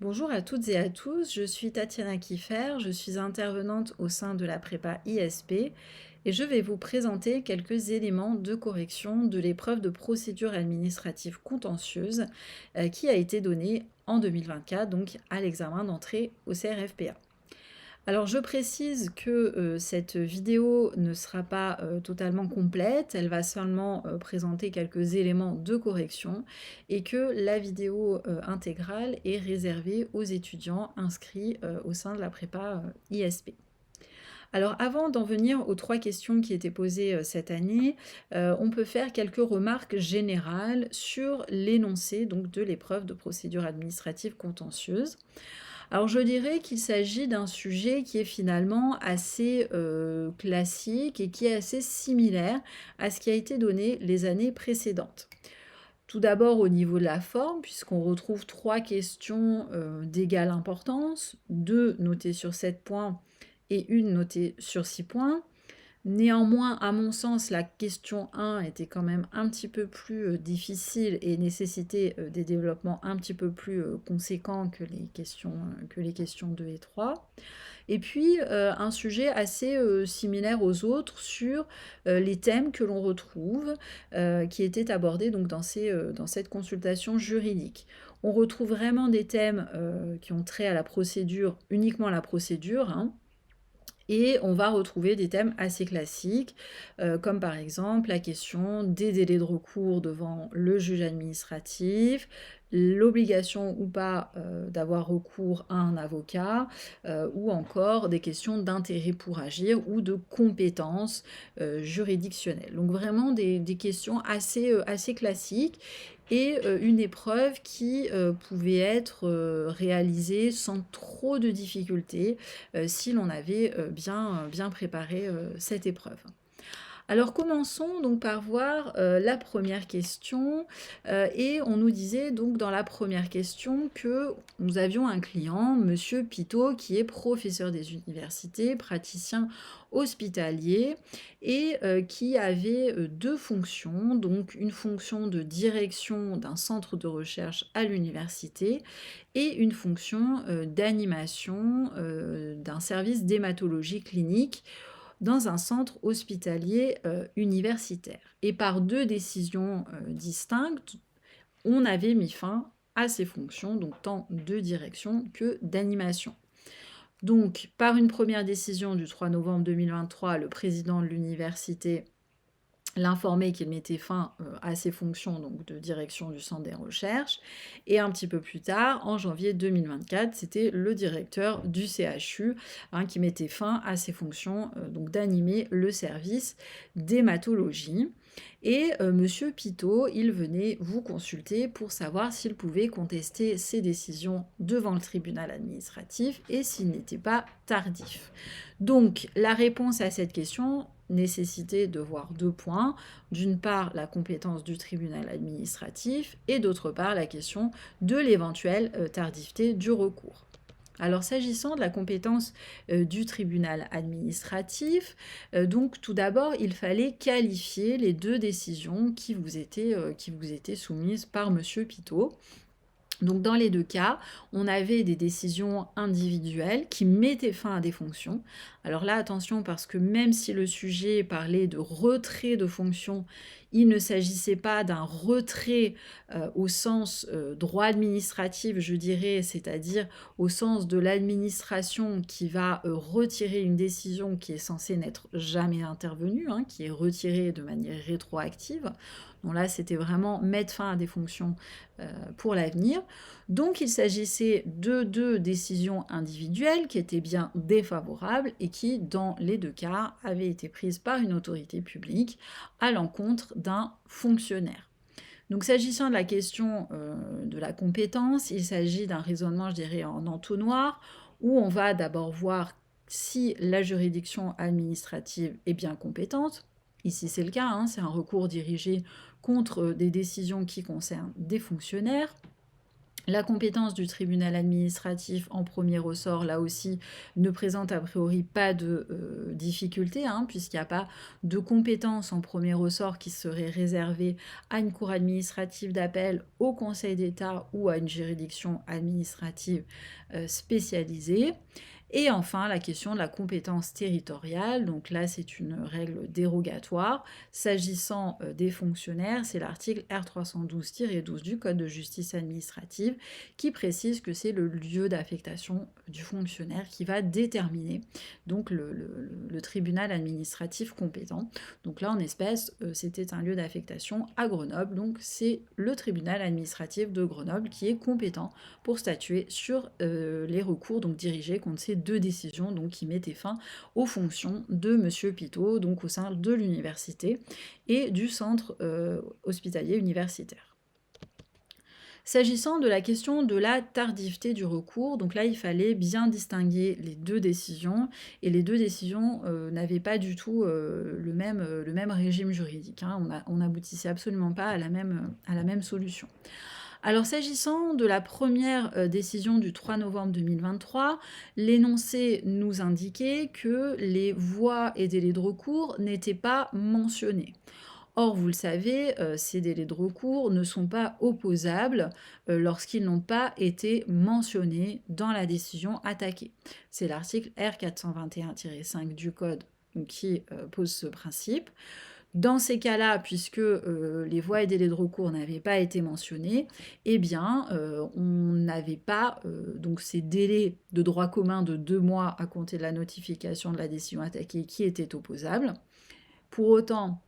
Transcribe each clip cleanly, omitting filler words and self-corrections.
Bonjour à toutes et à tous, je suis Tatiana Kiffer, je suis intervenante au sein de la prépa ISP et je vais vous présenter quelques éléments de correction de l'épreuve de procédure administrative contentieuse qui a été donnée en 2024, donc à l'examen d'entrée au CRFPA. Alors je précise que cette vidéo ne sera pas totalement complète, elle va seulement présenter quelques éléments de correction et que la vidéo intégrale est réservée aux étudiants inscrits au sein de la prépa ISP. Alors avant d'en venir aux 3 questions qui étaient posées cette année, on peut faire quelques remarques générales sur l'énoncé donc, de l'épreuve de procédure administrative contentieuse. Alors je dirais qu'il s'agit d'un sujet qui est finalement assez classique et qui est assez similaire à ce qui a été donné les années précédentes. Tout d'abord au niveau de la forme, puisqu'on retrouve 3 questions d'égale importance, 2 notées sur 7 points et une notée sur 6 points. Néanmoins, à mon sens, la question 1 était quand même un petit peu plus difficile et nécessitait des développements un petit peu plus conséquents que les questions 2 et 3. Et puis, un sujet assez similaire aux autres sur les thèmes que l'on retrouve, qui étaient abordés donc, dans cette consultation juridique. On retrouve vraiment des thèmes qui ont trait à la procédure, uniquement à la procédure, hein, et on va retrouver des thèmes assez classiques, comme par exemple la question des délais de recours devant le juge administratif, l'obligation ou pas d'avoir recours à un avocat, ou encore des questions d'intérêt pour agir ou de compétences juridictionnelles. Donc vraiment des questions assez classiques et une épreuve qui pouvait être réalisée sans trop de difficultés si l'on avait bien préparé cette épreuve. Alors commençons donc par voir la première question et on nous disait donc dans la première question que nous avions un client, Monsieur Pitot, qui est professeur des universités, praticien hospitalier et qui avait deux fonctions, donc une fonction de direction d'un centre de recherche à l'université et une fonction d'animation d'un service d'hématologie clinique dans un centre hospitalier universitaire. Et par deux décisions distinctes, on avait mis fin à ces fonctions, donc tant de direction que d'animation. Donc, par une première décision du 3 novembre 2023, le président de l'université l'informer qu'il mettait fin à ses fonctions donc, de direction du centre des recherches. Et un petit peu plus tard, en janvier 2024, c'était le directeur du CHU qui mettait fin à ses fonctions donc d'animer le service d'hématologie. Et Monsieur Pitot, il venait vous consulter pour savoir s'il pouvait contester ses décisions devant le tribunal administratif et s'il n'était pas tardif. Donc, la réponse à cette question nécessitait de voir deux points. D'une part, la compétence du tribunal administratif et d'autre part, la question de l'éventuelle tardivité du recours. Alors s'agissant de la compétence du tribunal administratif, donc tout d'abord il fallait qualifier les deux décisions qui vous étaient soumises par Monsieur Pitot. Donc dans les deux cas, on avait des décisions individuelles qui mettaient fin à des fonctions. Alors là, attention, parce que même si le sujet parlait de retrait de fonctions, il ne s'agissait pas d'un retrait au sens droit administratif, je dirais, c'est-à-dire au sens de l'administration qui va retirer une décision qui est censée n'être jamais intervenue, qui est retirée de manière rétroactive. Donc là, c'était vraiment mettre fin à des fonctions pour l'avenir. Donc il s'agissait de deux décisions individuelles qui étaient bien défavorables et qui, dans les deux cas, avaient été prises par une autorité publique à l'encontre d'un fonctionnaire. Donc s'agissant de la question de la compétence, il s'agit d'un raisonnement, je dirais, en entonnoir, où on va d'abord voir si la juridiction administrative est bien compétente. Ici, c'est le cas, c'est un recours dirigé contre des décisions qui concernent des fonctionnaires. La compétence du tribunal administratif en premier ressort, là aussi, ne présente a priori pas de difficulté, hein, puisqu'il n'y a pas de compétence en premier ressort qui serait réservée à une cour administrative d'appel, au Conseil d'État ou à une juridiction administrative spécialisée. Et enfin, la question de la compétence territoriale. Donc là, c'est une règle dérogatoire. S'agissant des fonctionnaires, c'est l'article R312-12 du Code de justice administrative qui précise que c'est le lieu d'affectation du fonctionnaire qui va déterminer donc le tribunal administratif compétent. Donc là, en espèce, c'était un lieu d'affectation à Grenoble. Donc c'est le tribunal administratif de Grenoble qui est compétent pour statuer sur les recours donc dirigés contre ces deux décisions donc, qui mettaient fin aux fonctions de M. Pitot, donc au sein de l'université et du centre hospitalier universitaire. S'agissant de la question de la tardivité du recours, donc là il fallait bien distinguer les deux décisions, et les deux décisions n'avaient pas du tout le même régime juridique, hein. On n'aboutissait absolument pas à la même solution. Alors s'agissant de la première décision du 3 novembre 2023, l'énoncé nous indiquait que les voies et délais de recours n'étaient pas mentionnés. Or, vous le savez, ces délais de recours ne sont pas opposables lorsqu'ils n'ont pas été mentionnés dans la décision attaquée. C'est l'article R421-5 du Code qui pose ce principe. Dans ces cas-là, puisque les voies et délais de recours n'avaient pas été mentionnés, eh bien, on n'avait pas donc ces délais de droit commun de 2 mois à compter de la notification de la décision attaquée qui étaient opposables. Pour autant,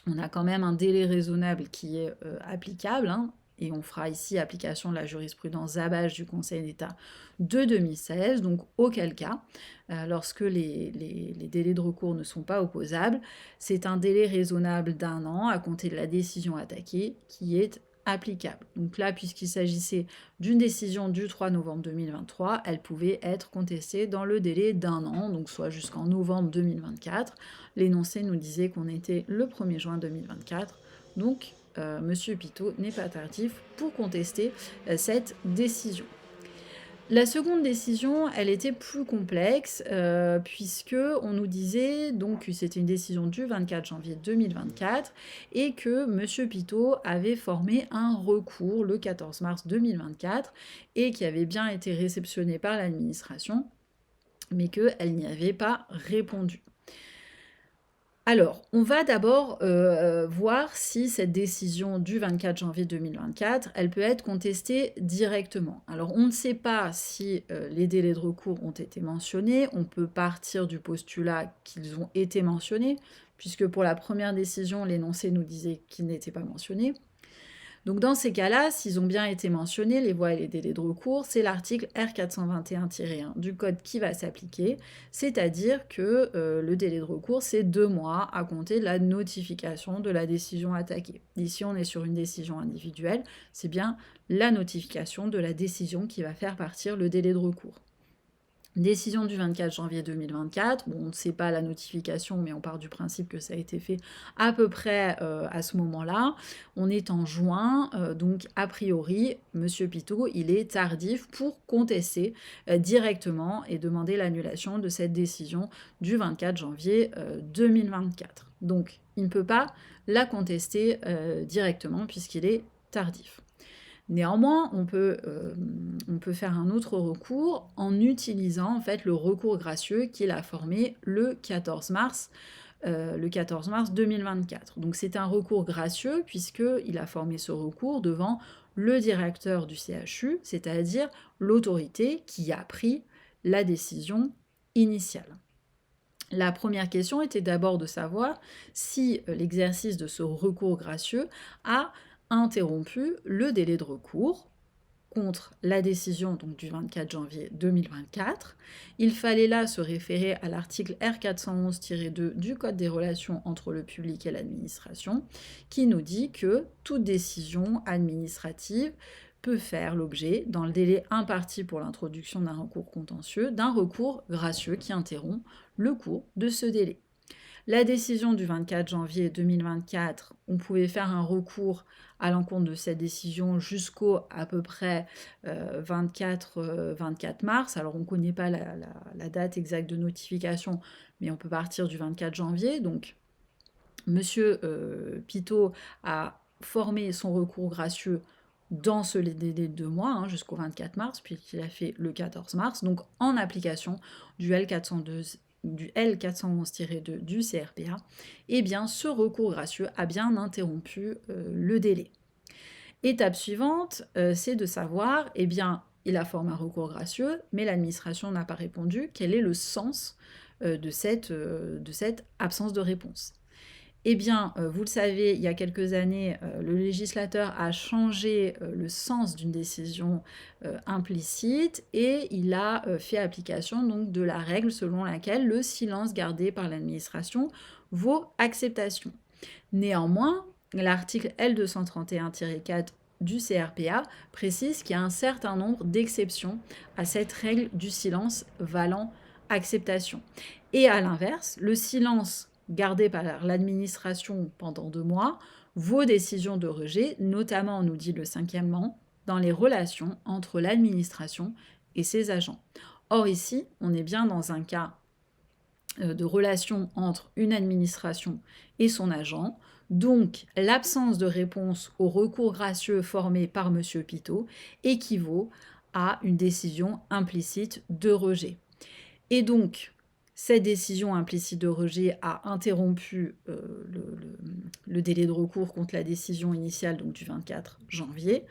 on a quand même un délai raisonnable qui est applicable, hein, et on fera ici application de la jurisprudence Zabaj du Conseil d'État de 2016, donc auquel cas, lorsque les délais de recours ne sont pas opposables, c'est un délai raisonnable d'1 an à compter de la décision attaquée qui est applicable. Donc là, puisqu'il s'agissait d'une décision du 3 novembre 2023, elle pouvait être contestée dans le délai d'1 an, donc soit jusqu'en novembre 2024. L'énoncé nous disait qu'on était le 1er juin 2024, donc Monsieur Pitot n'est pas tardif pour contester cette décision. La seconde décision, elle était plus complexe puisque on nous disait donc que c'était une décision du 24 janvier 2024 et que M. Pitot avait formé un recours le 14 mars 2024 et qui avait bien été réceptionné par l'administration, mais qu'elle n'y avait pas répondu. Alors, on va d'abord voir si cette décision du 24 janvier 2024, elle peut être contestée directement. Alors, on ne sait pas si les délais de recours ont été mentionnés. On peut partir du postulat qu'ils ont été mentionnés, puisque pour la première décision, l'énoncé nous disait qu'ils n'étaient pas mentionnés. Donc dans ces cas-là, s'ils ont bien été mentionnés, les voies et les délais de recours, c'est l'article R421-1 du Code qui va s'appliquer, c'est-à-dire que le délai de recours, c'est 2 mois à compter de la notification de la décision attaquée. Ici, on est sur une décision individuelle, c'est bien la notification de la décision qui va faire partir le délai de recours. Décision du 24 janvier 2024, bon, on ne sait pas la notification, mais on part du principe que ça a été fait à peu près à ce moment-là. On est en juin, donc a priori, M. Pitot, il est tardif pour contester directement et demander l'annulation de cette décision du 24 janvier 2024. Donc, il ne peut pas la contester directement puisqu'il est tardif. Néanmoins, on peut faire un autre recours en utilisant en fait le recours gracieux qu'il a formé le 14 mars 2024. Donc c'est un recours gracieux puisqu'il a formé ce recours devant le directeur du CHU, c'est-à-dire l'autorité qui a pris la décision initiale. La première question était d'abord de savoir si l'exercice de ce recours gracieux a interrompu le délai de recours contre la décision donc, du 24 janvier 2024. Il fallait là se référer à l'article R411-2 du Code des relations entre le public et l'administration, qui nous dit que toute décision administrative peut faire l'objet, dans le délai imparti pour l'introduction d'un recours contentieux, d'un recours gracieux qui interrompt le cours de ce délai. La décision du 24 janvier 2024, on pouvait faire un recours à l'encontre de cette décision jusqu'au à peu près 24 mars. Alors on ne connaît pas la date exacte de notification, mais on peut partir du 24 janvier. Donc Monsieur Pitot a formé son recours gracieux dans ce délai de 2 mois, hein, jusqu'au 24 mars, puisqu'il a fait le 14 mars, donc en application du L411-2 du CRPA, eh bien ce recours gracieux a bien interrompu le délai. Étape suivante, c'est de savoir, eh bien, il a formé un recours gracieux, mais l'administration n'a pas répondu. Quel est le sens de cette absence de réponse? Eh bien, vous le savez, il y a quelques années, le législateur a changé le sens d'une décision implicite et il a fait application donc de la règle selon laquelle le silence gardé par l'administration vaut acceptation. Néanmoins, l'article L231-4 du CRPA précise qu'il y a un certain nombre d'exceptions à cette règle du silence valant acceptation. Et à l'inverse, le silence gardé par l'administration pendant 2 mois vaut décision de rejet, notamment, nous dit le 5e, dans les relations entre l'administration et ses agents. Or ici, on est bien dans un cas de relation entre une administration et son agent. Donc, l'absence de réponse au recours gracieux formé par M. Pitot équivaut à une décision implicite de rejet. Et donc, cette décision implicite de rejet a interrompu le délai de recours contre la décision initiale donc du 24 janvier.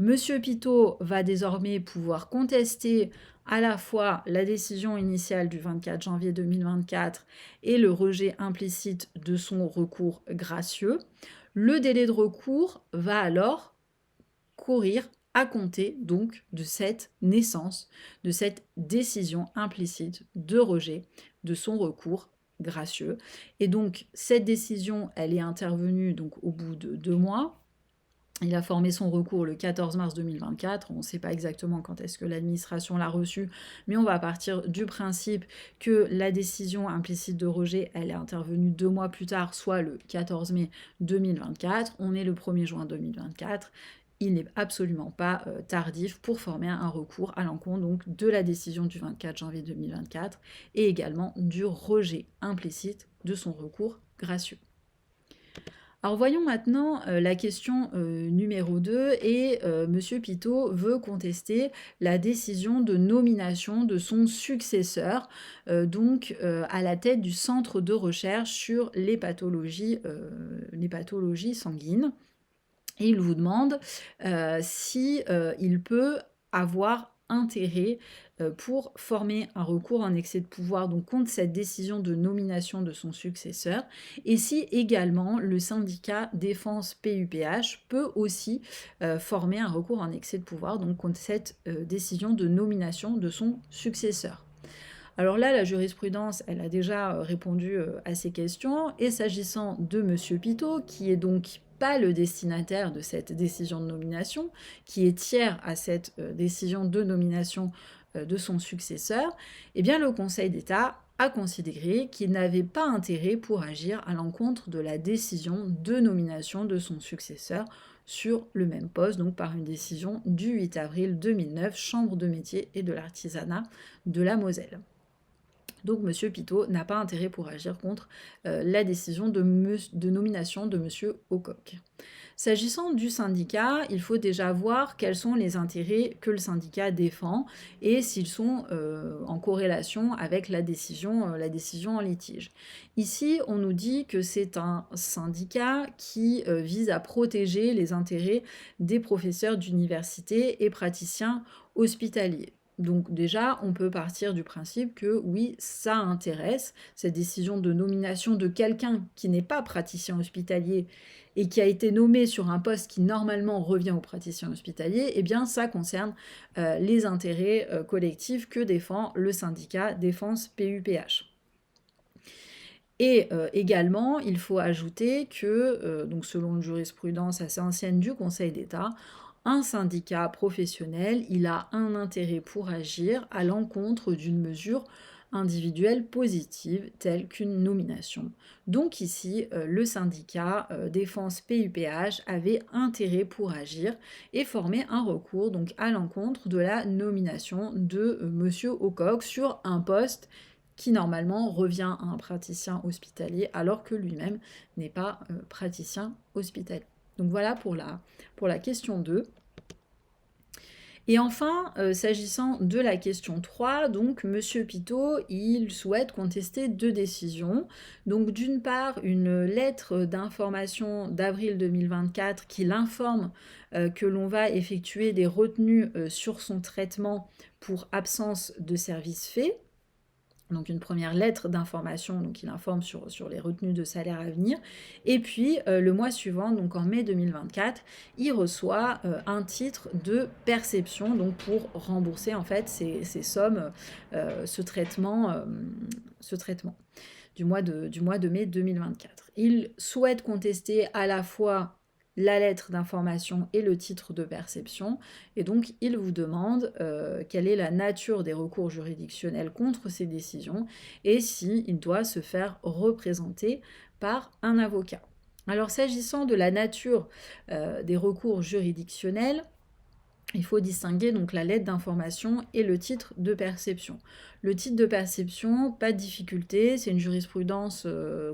Monsieur Pitot va désormais pouvoir contester à la fois la décision initiale du 24 janvier 2024 et le rejet implicite de son recours gracieux. Le délai de recours va alors courir à compter donc de cette naissance, de cette décision implicite de rejet de son recours gracieux. Et donc cette décision, elle est intervenue donc au bout de 2 mois. Il a formé son recours le 14 mars 2024. On ne sait pas exactement quand est-ce que l'administration l'a reçu, mais on va partir du principe que la décision implicite de rejet, elle est intervenue 2 mois plus tard, soit le 14 mai 2024. On est le 1er juin 2024. Il n'est absolument pas tardif pour former un recours à l'encontre donc de la décision du 24 janvier 2024 et également du rejet implicite de son recours gracieux. Alors voyons maintenant la question numéro 2 et M. Pitot veut contester la décision de nomination de son successeur à la tête du centre de recherche sur les pathologies sanguines. Et il vous demande si il peut avoir intérêt pour former un recours en excès de pouvoir donc contre cette décision de nomination de son successeur et si également le syndicat défense PUPH peut aussi former un recours en excès de pouvoir donc contre cette décision de nomination de son successeur. Alors là, la jurisprudence, elle a déjà répondu à ces questions et s'agissant de M. Pitot, qui est donc pas le destinataire de cette décision de nomination, qui est tiers à cette décision de nomination de son successeur, eh bien le Conseil d'État a considéré qu'il n'avait pas intérêt pour agir à l'encontre de la décision de nomination de son successeur sur le même poste, donc par une décision du 8 avril 2009, Chambre de métiers et de l'artisanat de la Moselle. Donc M. Pitot n'a pas intérêt pour agir contre la décision de nomination de M. Aucoq. S'agissant du syndicat, il faut déjà voir quels sont les intérêts que le syndicat défend et s'ils sont en corrélation avec la décision en litige. Ici, on nous dit que c'est un syndicat qui vise à protéger les intérêts des professeurs d'université et praticiens hospitaliers. Donc déjà, on peut partir du principe que oui, ça intéresse, cette décision de nomination de quelqu'un qui n'est pas praticien hospitalier et qui a été nommé sur un poste qui normalement revient aux praticiens hospitaliers, eh bien ça concerne les intérêts collectifs que défend le syndicat Défense PUPH. Et également, il faut ajouter que, donc selon une jurisprudence assez ancienne du Conseil d'État, un syndicat professionnel, il a un intérêt pour agir à l'encontre d'une mesure individuelle positive telle qu'une nomination. Donc ici, le syndicat Défense PUPH avait intérêt pour agir et former un recours donc à l'encontre de la nomination de Monsieur Aucoq sur un poste qui normalement revient à un praticien hospitalier alors que lui-même n'est pas praticien hospitalier. Donc voilà pour la question 2. Et enfin, s'agissant de la question 3, donc Monsieur Pitot, il souhaite contester 2 décisions. Donc d'une part, une lettre d'information d'avril 2024 qui l'informe que l'on va effectuer des retenues sur son traitement pour absence de service fait. Donc une première lettre d'information, donc il informe sur les retenues de salaire à venir. Et puis le mois suivant, donc en mai 2024, il reçoit un titre de perception, donc pour rembourser en fait ces sommes, ce traitement du mois de mai 2024. Il souhaite contester à la fois la lettre d'information et le titre de perception. Et donc, il vous demande quelle est la nature des recours juridictionnels contre ces décisions et s'il doit se faire représenter par un avocat. Alors, s'agissant de la nature des recours juridictionnels, il faut distinguer donc la lettre d'information et le titre de perception. Le titre de perception, pas de difficulté, c'est une jurisprudence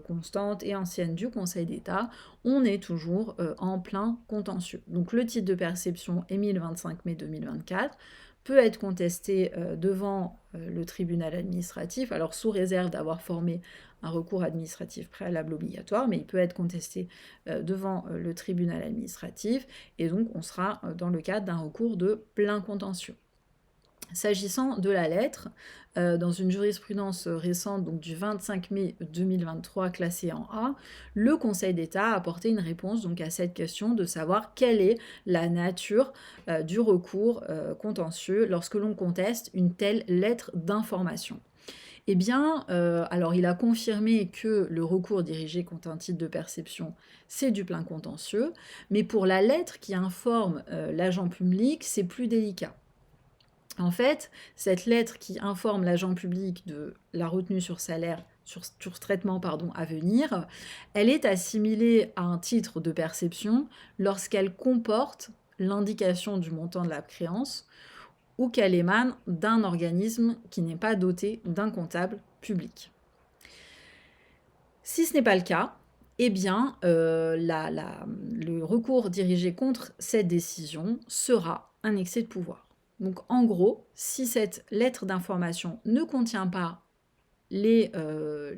constante et ancienne du Conseil d'État. On est toujours en plein contentieux. Donc le titre de perception émis le 25 mai 2024 peut être contesté devant le tribunal administratif, alors sous réserve d'avoir formé un recours administratif préalable obligatoire, mais il peut être contesté devant le tribunal administratif, et donc on sera dans le cadre d'un recours de plein contentieux. S'agissant de la lettre, dans une jurisprudence récente donc du 25 mai 2023 classée en A, le Conseil d'État a apporté une réponse donc à cette question de savoir quelle est la nature du recours contentieux lorsque l'on conteste une telle lettre d'information. Eh bien, alors il a confirmé que le recours dirigé contre un titre de perception, c'est du plein contentieux, mais pour la lettre qui informe l'agent public, c'est plus délicat. En fait, cette lettre qui informe l'agent public de la retenue sur salaire, sur traitement à venir, elle est assimilée à un titre de perception lorsqu'elle comporte l'indication du montant de la créance ou qu'elle émane d'un organisme qui n'est pas doté d'un comptable public. Si ce n'est pas le cas, eh bien, le recours dirigé contre cette décision sera un excès de pouvoir. Donc en gros, si cette lettre d'information ne contient pas le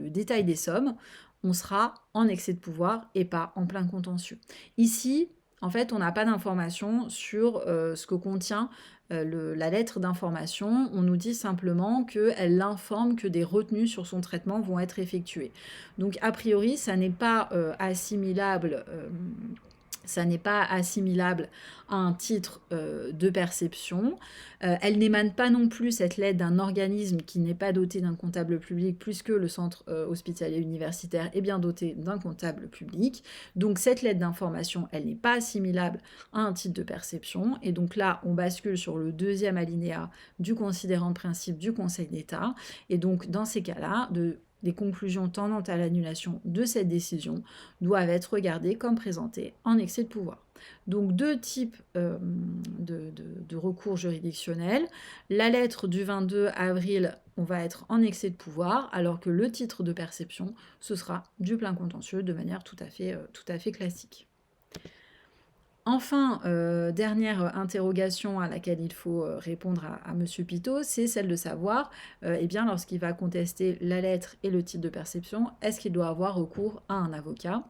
détail des sommes, on sera en excès de pouvoir et pas en plein contentieux. Ici, en fait, on n'a pas d'information sur ce que contient la lettre d'information. On nous dit simplement qu'elle informe que des retenues sur son traitement vont être effectuées. Donc a priori, ça n'est pas assimilable à un titre de perception. Elle n'émane pas non plus, cette lettre, d'un organisme qui n'est pas doté d'un comptable public, puisque le centre hospitalier universitaire est bien doté d'un comptable public. Donc cette lettre d'information, elle n'est pas assimilable à un titre de perception. Et donc là, on bascule sur le deuxième alinéa du considérant de principe du Conseil d'État. Et donc dans ces cas-là, des conclusions tendant à l'annulation de cette décision doivent être regardées comme présentées en excès de pouvoir. Donc 2 types de recours juridictionnels. La lettre du 22 avril, on va être en excès de pouvoir, alors que le titre de perception, ce sera du plein contentieux de manière tout à fait classique. Enfin, dernière interrogation à laquelle il faut répondre à Monsieur Pitot, c'est celle de savoir, lorsqu'il va contester la lettre et le titre de perception, est-ce qu'il doit avoir recours à un avocat ?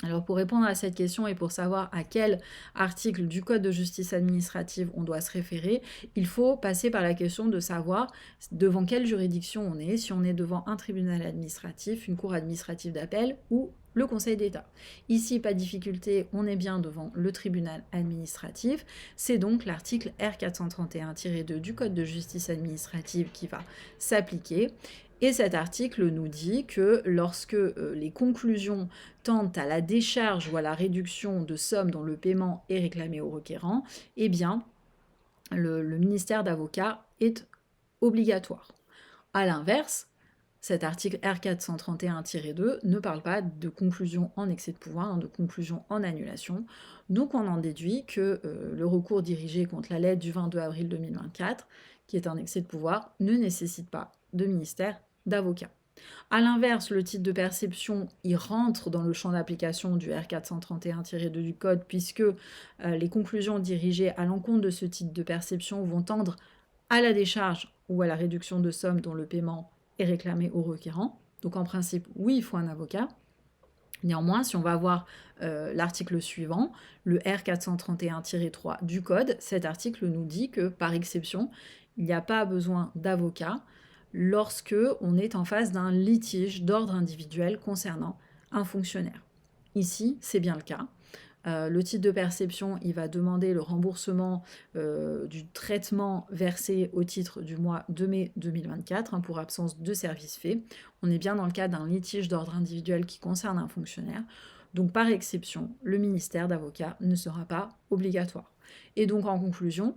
Alors pour répondre à cette question et pour savoir à quel article du Code de justice administrative on doit se référer, il faut passer par la question de savoir devant quelle juridiction on est, si on est devant un tribunal administratif, une cour administrative d'appel ou le Conseil d'État. Ici, pas de difficulté, on est bien devant le tribunal administratif. C'est donc l'article R431-2 du Code de justice administrative qui va s'appliquer. Et cet article nous dit que lorsque les conclusions tendent à la décharge ou à la réduction de sommes dont le paiement est réclamé au requérant, eh bien, le ministère d'avocat est obligatoire. À l'inverse, cet article R431-2 ne parle pas de conclusion en excès de pouvoir, hein, de conclusion en annulation. Donc on en déduit que le recours dirigé contre la lettre du 22 avril 2024, qui est un excès de pouvoir, ne nécessite pas de ministère d'avocat. A l'inverse, le titre de perception, il rentre dans le champ d'application du R431-2 du Code, puisque les conclusions dirigées à l'encontre de ce titre de perception vont tendre à la décharge ou à la réduction de somme dont le paiement est réclamé au requérant. Donc en principe, oui, il faut un avocat. Néanmoins, si on va voir l'article suivant, le R431-3 du Code, cet article nous dit que par exception, il n'y a pas besoin d'avocat lorsque on est en face d'un litige d'ordre individuel concernant un fonctionnaire. Ici, c'est bien le cas. Le titre de perception, il va demander le remboursement du traitement versé au titre du mois de mai 2024 hein, pour absence de service fait. On est bien dans le cadre d'un litige d'ordre individuel qui concerne un fonctionnaire. Donc par exception, le ministère d'avocat ne sera pas obligatoire. Et donc en conclusion,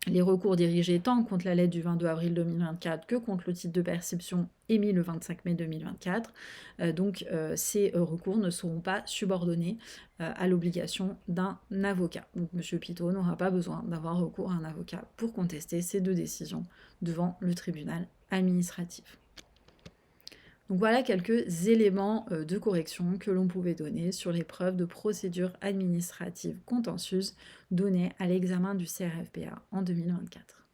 les recours dirigés tant contre la lettre du 22 avril 2024 que contre le titre de perception émis le 25 mai 2024. Ces recours ne seront pas subordonnés à l'obligation d'un avocat. Donc M. Pitot n'aura pas besoin d'avoir recours à un avocat pour contester ces deux décisions devant le tribunal administratif. Donc voilà quelques éléments de correction que l'on pouvait donner sur l'épreuve de procédure administrative contentieuse donnée à l'examen du CRFPA en 2024.